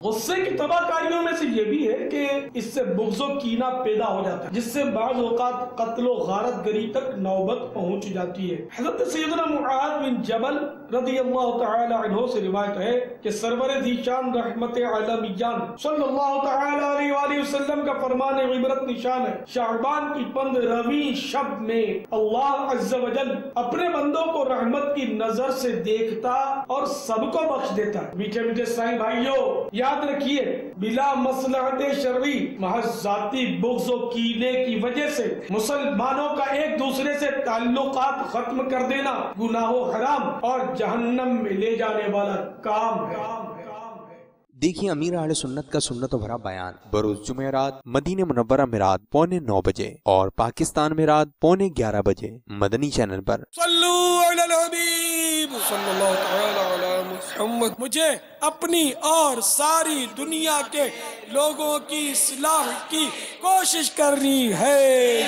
غصے کی تباہ میں سے یہ بھی ہے کہ اس سے بغض و کینہ پیدا ہو جاتا ہے، جس سے بعض اوقات قتل و غارت گری تک نوبت پہنچ جاتی ہے۔ حضرت سیدنا معاذ بن جبل رضی اللہ تعالی عنہ سے روایت ہے کہ سرور ذیشان رحمت عالمیان صلی اللہ تعالی علیہ وآلہ وسلم کا فرمان عبرت نشان ہے، شعبان کی 15ویں شب میں اللہ عز و جل اپنے بندوں کو رحمت کی نظر سے دیکھتا اور سب کو بخش دیتا ہے۔ میٹھے میٹھے اسلامی بھائیوں، یاد رکھیے بلا مصلحت شرعی محض ذاتی بغض و کینے کی وجہ سے مسلمانوں کا ایک دوسرے سے تعلقات ختم کر دینا گناہ و حرام اور جہنم میں لے جانے والا کام ہے۔ دیکھیے امیر اہل سنت کا سنت و بھرا بیان بروز جمعرات مدینہ منورہ میں رات 9:15 بجے اور پاکستان میں رات 11:15 بجے مدنی چینل پر۔ صلو علی الحبیب صلی اللہ تعالی علی محمد۔ مجھے اپنی اور ساری دنیا کے لوگوں کی اصلاح کی کوشش کرنی ہے۔